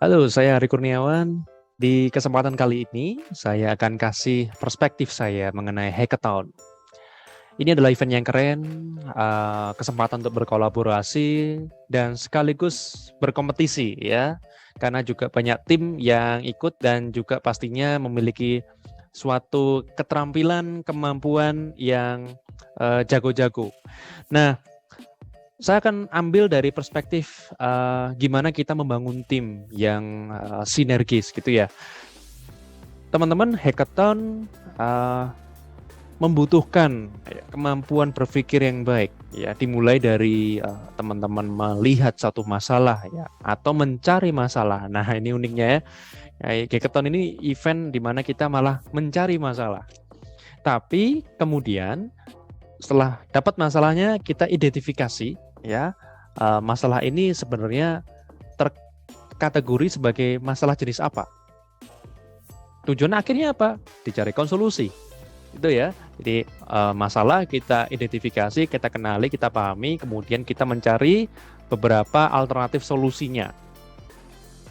Halo, saya Ari Kurniawan. Di kesempatan kali ini, saya akan kasih perspektif saya mengenai hackathon. Ini adalah event yang keren, kesempatan untuk berkolaborasi dan sekaligus berkompetisi ya. Karena juga banyak tim yang ikut dan juga pastinya memiliki suatu keterampilan, kemampuan yang jago-jago. Nah, saya akan ambil dari perspektif gimana kita membangun tim yang sinergis gitu ya. Teman-teman, hackathon membutuhkan kemampuan berpikir yang baik ya, dimulai dari teman-teman melihat satu masalah ya atau mencari masalah. Nah, ini uniknya ya. Hackathon ini event di mana kita malah mencari masalah. Tapi kemudian setelah dapat masalahnya kita identifikasi ya, masalah ini sebenarnya terkategori sebagai masalah jenis apa. Tujuan akhirnya apa? Dicarikan solusi. Itu ya. Jadi masalah kita identifikasi, kita kenali, kita pahami, kemudian kita mencari beberapa alternatif solusinya.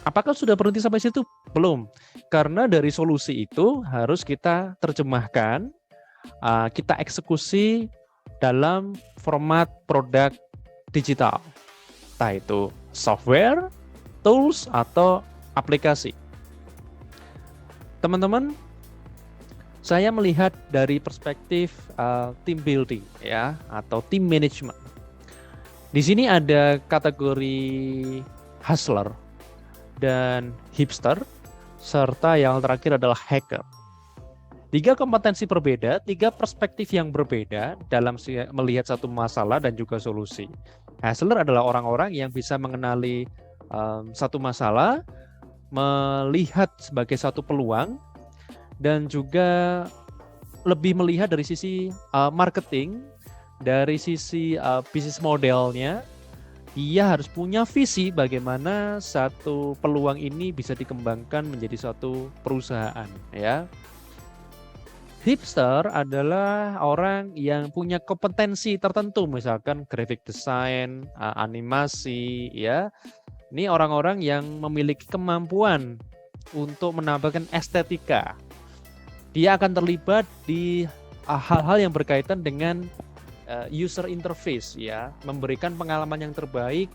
Apakah sudah berhenti sampai situ? Belum. Karena dari solusi itu harus kita terjemahkan, kita eksekusi dalam format produk digital, entah itu software, tools, atau aplikasi. Teman-teman, saya melihat dari perspektif team building ya atau team management. Di sini ada kategori hustler dan hipster, serta yang terakhir adalah hacker. Tiga kompetensi berbeda, tiga perspektif yang berbeda dalam melihat satu masalah dan juga solusi. Hustler adalah orang-orang yang bisa mengenali satu masalah, melihat sebagai satu peluang, dan juga lebih melihat dari sisi marketing, dari sisi bisnis modelnya. Dia harus punya visi bagaimana satu peluang ini bisa dikembangkan menjadi satu perusahaan ya. Hipster adalah orang yang punya kompetensi tertentu, misalkan graphic design, animasi, ya. Ini orang-orang yang memiliki kemampuan untuk menampilkan estetika. Dia akan terlibat di hal-hal yang berkaitan dengan user interface, ya, memberikan pengalaman yang terbaik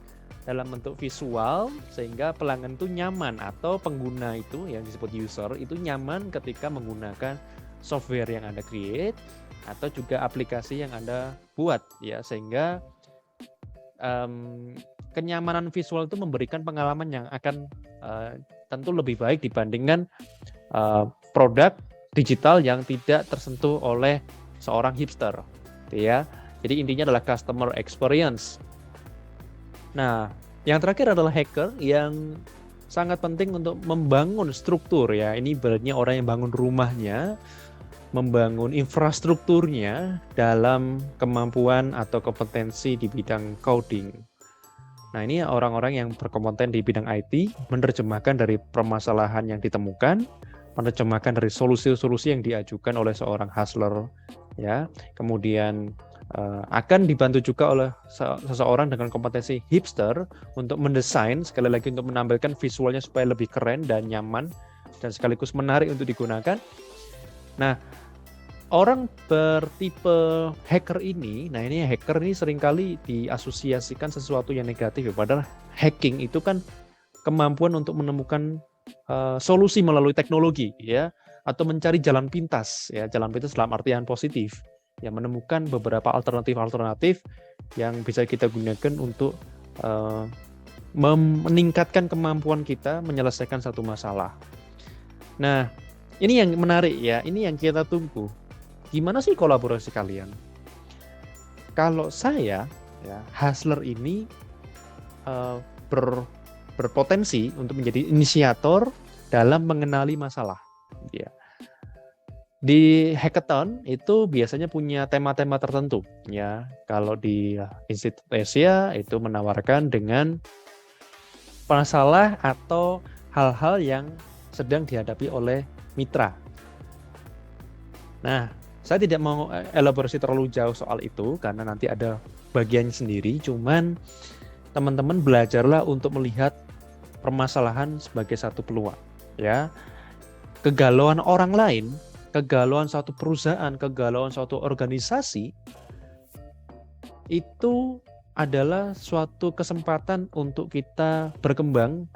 dalam bentuk visual sehingga pelanggan itu nyaman atau pengguna itu yang disebut user itu nyaman ketika menggunakan software yang Anda create atau juga aplikasi yang Anda buat ya, sehingga kenyamanan visual itu memberikan pengalaman yang akan tentu lebih baik dibandingkan produk digital yang tidak tersentuh oleh seorang hipster ya. Jadi intinya adalah customer experience. Nah, yang terakhir adalah hacker yang sangat penting untuk membangun struktur ya. Ini ibaratnya orang yang bangun rumahnya, membangun infrastrukturnya dalam kemampuan atau kompetensi di bidang coding. Nah, ini orang-orang yang berkompeten di bidang IT, menerjemahkan dari permasalahan yang ditemukan, menerjemahkan dari solusi-solusi yang diajukan oleh seorang hustler, ya. Kemudian akan dibantu juga oleh seseorang dengan kompetensi hipster untuk mendesain, sekali lagi untuk menampilkan visualnya supaya lebih keren dan nyaman dan sekaligus menarik untuk digunakan. Nah, orang bertipe hacker ini, nah ini hacker ini seringkali diasosiasikan sesuatu yang negatif ya, padahal hacking itu kan kemampuan untuk menemukan solusi melalui teknologi ya, atau mencari jalan pintas ya, jalan pintas dalam artian positif. Ya, menemukan beberapa alternatif-alternatif yang bisa kita gunakan untuk meningkatkan kemampuan kita menyelesaikan satu masalah. Nah, ini yang menarik ya, ini yang kita tunggu. Gimana sih kolaborasi kalian? Kalau saya, ya, hustler ini berpotensi untuk menjadi inisiator dalam mengenali masalah. Ya. Di hackathon itu biasanya punya tema-tema tertentu ya. Kalau di Institut Asia itu menawarkan dengan masalah atau hal-hal yang sedang dihadapi oleh mitra. Nah, saya tidak mau elaborasi terlalu jauh soal itu karena nanti ada bagiannya sendiri. Cuman teman-teman belajarlah untuk melihat permasalahan sebagai satu peluang, ya. Kegalauan orang lain, kegalauan suatu perusahaan, kegalauan suatu organisasi itu adalah suatu kesempatan untuk kita berkembang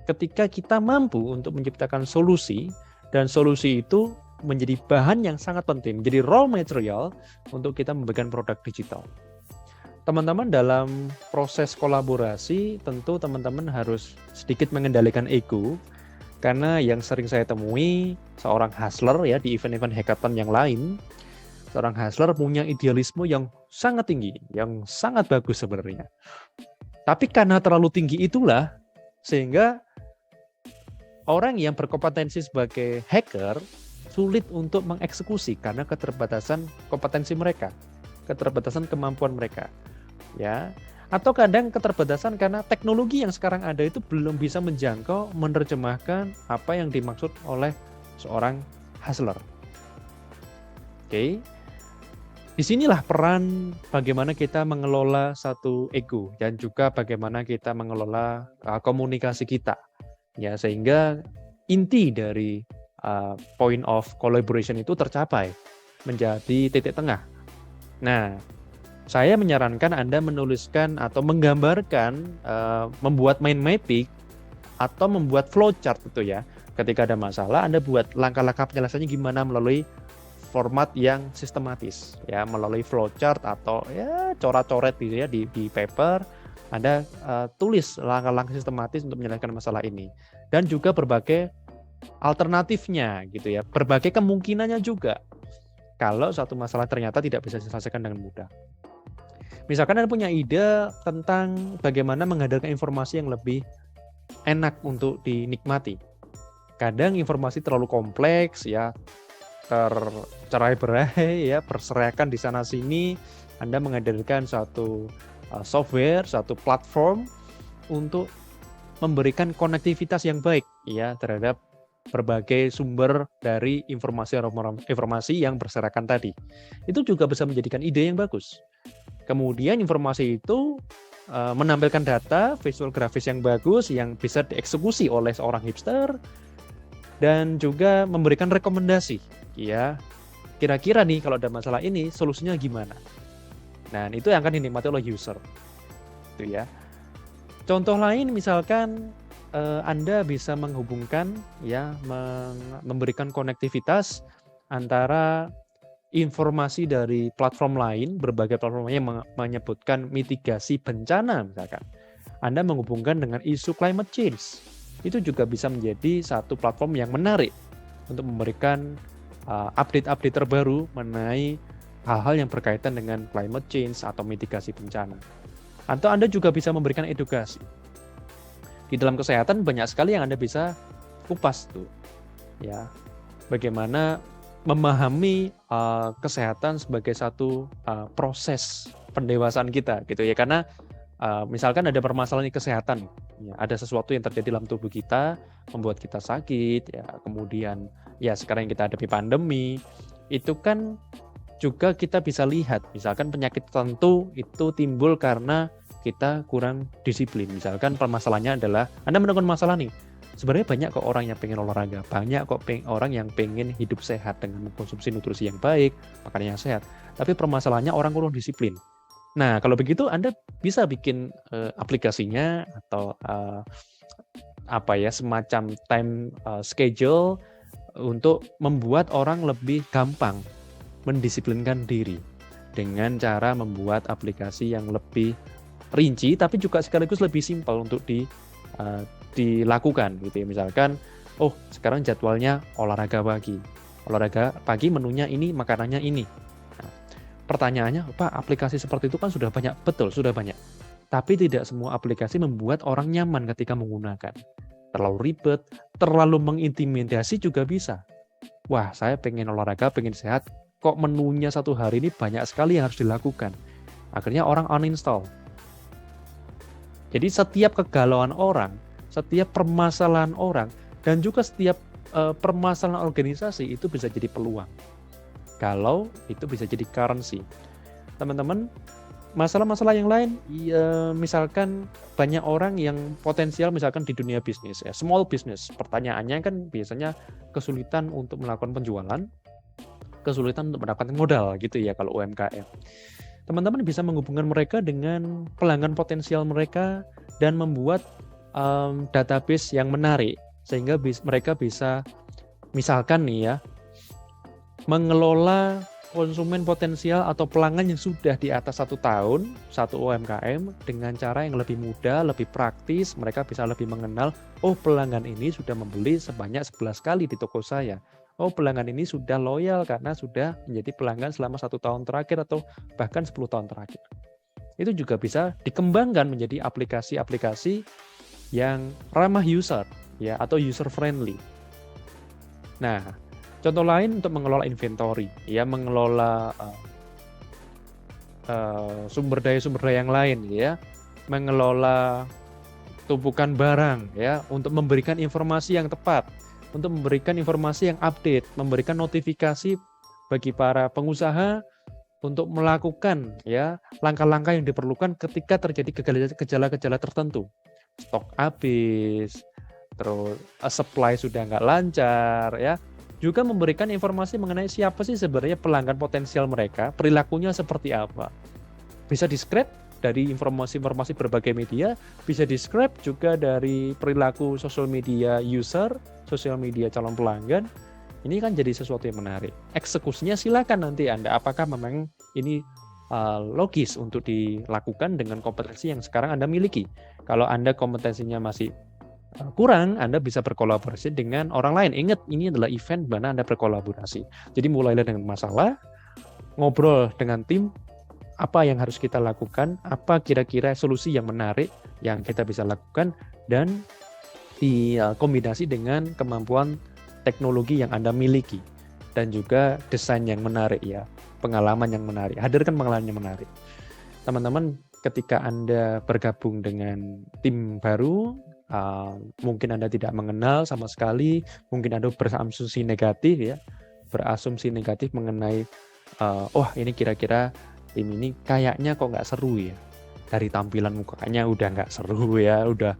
ketika kita mampu untuk menciptakan solusi, dan solusi itu menjadi bahan yang sangat penting, menjadi raw material untuk kita membuat produk digital. Teman-teman, dalam proses kolaborasi tentu teman-teman harus sedikit mengendalikan ego, karena yang sering saya temui seorang hustler ya di event-event hackathon yang lain, seorang hustler punya idealisme yang sangat tinggi, yang sangat bagus sebenarnya. Tapi karena terlalu tinggi itulah sehingga orang yang berkompetensi sebagai hacker sulit untuk mengeksekusi karena keterbatasan kompetensi mereka, keterbatasan kemampuan mereka. Ya, atau kadang keterbatasan karena teknologi yang sekarang ada itu belum bisa menjangkau, menerjemahkan apa yang dimaksud oleh seorang hustler. Oke. Disinilah peran bagaimana kita mengelola satu ego dan juga bagaimana kita mengelola komunikasi kita. Ya, sehingga inti dari point of collaboration itu tercapai menjadi titik tengah. Nah, saya menyarankan Anda menuliskan atau menggambarkan, membuat mind mapping atau membuat flowchart gitu ya. Ketika ada masalah, Anda buat langkah-langkah penyelesaiannya gimana melalui format yang sistematis, ya, melalui flowchart atau ya coret-coret gitu ya di paper. Anda tulis langkah-langkah sistematis untuk menyelesaikan masalah ini, dan juga berbagai alternatifnya gitu ya, berbagai kemungkinannya juga kalau suatu masalah ternyata tidak bisa diselesaikan dengan mudah. Misalkan Anda punya ide tentang bagaimana menghadirkan informasi yang lebih enak untuk dinikmati. Kadang informasi terlalu kompleks ya, tercerai-berai ya, berserakan di sana sini. Anda menghadirkan suatu software, suatu platform untuk memberikan konektivitas yang baik ya terhadap berbagai sumber dari informasi yang berserakan tadi. Itu juga bisa menjadikan ide yang bagus. Kemudian informasi itu menampilkan data, visual grafis yang bagus yang bisa dieksekusi oleh seorang hipster, dan juga memberikan rekomendasi ya. Kira-kira nih kalau ada masalah ini solusinya gimana? Nah, itu yang akan dinikmati oleh user. Itu ya. Contoh lain misalkan Anda bisa menghubungkan ya, memberikan konektivitas antara informasi dari platform lain, berbagai platform yang menyebutkan mitigasi bencana misalkan. Anda menghubungkan dengan isu climate change. Itu juga bisa menjadi satu platform yang menarik untuk memberikan update-update terbaru mengenai hal-hal yang berkaitan dengan climate change atau mitigasi bencana. Atau Anda juga bisa memberikan edukasi. Di dalam kesehatan banyak sekali yang Anda bisa kupas tuh. Ya. Bagaimana memahami kesehatan sebagai satu proses pendewasaan kita gitu ya, karena misalkan ada permasalahan kesehatan ya, ada sesuatu yang terjadi dalam tubuh kita membuat kita sakit ya, kemudian ya sekarang yang kita hadapi pandemi itu kan juga kita bisa lihat misalkan penyakit tertentu itu timbul karena kita kurang disiplin. Misalkan permasalahannya adalah Anda menemukan masalah nih, sebenarnya banyak kok orang yang pengen olahraga, banyak kok orang yang pengen hidup sehat dengan mengkonsumsi nutrisi yang baik, makanan yang sehat. Tapi permasalahannya orang kurang disiplin. Nah, kalau begitu Anda bisa bikin aplikasinya atau semacam time schedule untuk membuat orang lebih gampang mendisiplinkan diri dengan cara membuat aplikasi yang lebih rinci tapi juga sekaligus lebih simpel untuk dilakukan gitu ya. Misalkan, sekarang jadwalnya olahraga pagi menunya ini, makanannya ini. Nah, pertanyaannya, Pak, aplikasi seperti itu kan sudah banyak. Betul, sudah banyak. Tapi tidak semua aplikasi membuat orang nyaman ketika menggunakan. Terlalu ribet, terlalu mengintimidasi juga bisa. Wah, saya pengen olahraga, pengen sehat, kok menunya satu hari ini banyak sekali yang harus dilakukan. Akhirnya orang uninstall. Jadi setiap kegalauan orang, setiap permasalahan orang, dan juga setiap permasalahan organisasi itu bisa jadi peluang. Kalau itu bisa jadi currency. Teman-teman, masalah-masalah yang lain, ya, misalkan banyak orang yang potensial misalkan di dunia bisnis ya, small business. Pertanyaannya kan biasanya kesulitan untuk melakukan penjualan, kesulitan untuk mendapatkan modal gitu ya kalau UMKM. Teman-teman bisa menghubungkan mereka dengan pelanggan potensial mereka dan membuat database yang menarik sehingga mereka bisa misalkan nih ya mengelola konsumen potensial atau pelanggan yang sudah di atas 1 tahun, satu UMKM, dengan cara yang lebih mudah, lebih praktis, mereka bisa lebih mengenal, oh pelanggan ini sudah membeli sebanyak 11 kali di toko saya. Oh pelanggan ini sudah loyal karena sudah menjadi pelanggan selama 1 tahun terakhir atau bahkan 10 tahun terakhir. Itu juga bisa dikembangkan menjadi aplikasi-aplikasi yang ramah user ya atau user friendly. Nah, contoh lain untuk mengelola inventory, ya mengelola sumber daya yang lain, ya mengelola tumpukan barang, ya untuk memberikan informasi yang tepat, untuk memberikan informasi yang update, memberikan notifikasi bagi para pengusaha untuk melakukan ya langkah-langkah yang diperlukan ketika terjadi gejala-gejala tertentu, stok habis, terus supply sudah nggak lancar, ya. Juga memberikan informasi mengenai siapa sih sebenarnya pelanggan potensial mereka, perilakunya seperti apa. Bisa di-scrap dari informasi-informasi berbagai media, bisa di-scrap juga dari perilaku sosial media user, sosial media calon pelanggan. Ini kan jadi sesuatu yang menarik. Eksekusinya silakan nanti Anda, apakah memang ini logis untuk dilakukan dengan kompetensi yang sekarang Anda miliki. Kalau Anda kompetensinya masih kurang, Anda bisa berkolaborasi dengan orang lain. Ingat, ini adalah event di mana Anda berkolaborasi. Jadi mulailah dengan masalah, ngobrol dengan tim, apa yang harus kita lakukan, apa kira-kira solusi yang menarik yang kita bisa lakukan, dan dikombinasi dengan kemampuan teknologi yang Anda miliki. Dan juga desain yang menarik ya, pengalaman yang menarik. Hadirkan pengalaman yang menarik. Teman-teman, ketika Anda bergabung dengan tim baru, mungkin Anda tidak mengenal sama sekali, mungkin Anda berasumsi negatif mengenai oh ini kira-kira tim ini kayaknya kok nggak seru ya, dari tampilan mukanya udah nggak seru ya, udah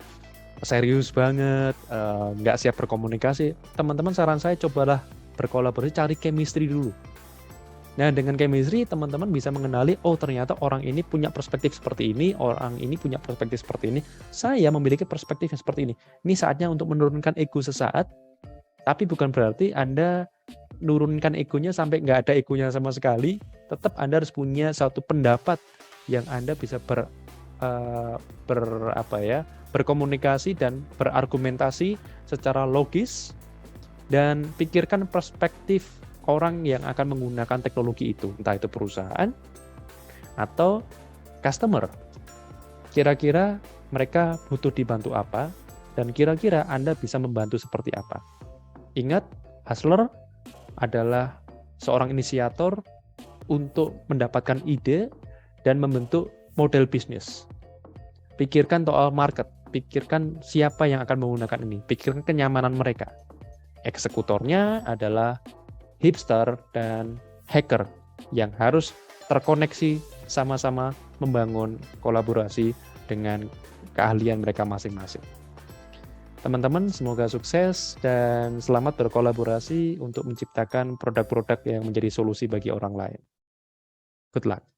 serius banget, nggak siap berkomunikasi. Teman-teman, saran saya cobalah berkolaborasi, cari chemistry dulu. Nah, dengan chemistry, teman-teman bisa mengenali, oh ternyata orang ini punya perspektif seperti ini, orang ini punya perspektif seperti ini, saya memiliki perspektif yang seperti ini. Ini saatnya untuk menurunkan ego sesaat, tapi bukan berarti Anda nurunkan egonya sampai nggak ada egonya sama sekali. Tetap Anda harus punya satu pendapat yang Anda bisa berkomunikasi dan berargumentasi secara logis, dan pikirkan perspektif orang yang akan menggunakan teknologi itu, entah itu perusahaan atau customer. Kira-kira mereka butuh dibantu apa, dan kira-kira Anda bisa membantu seperti apa. Ingat, hustler adalah seorang inisiator untuk mendapatkan ide dan membentuk model bisnis. Pikirkan soal market, pikirkan siapa yang akan menggunakan ini, pikirkan kenyamanan mereka. Eksekutornya adalah hipster dan hacker yang harus terkoneksi sama-sama membangun kolaborasi dengan keahlian mereka masing-masing. Teman-teman, semoga sukses dan selamat berkolaborasi untuk menciptakan produk-produk yang menjadi solusi bagi orang lain. Good luck.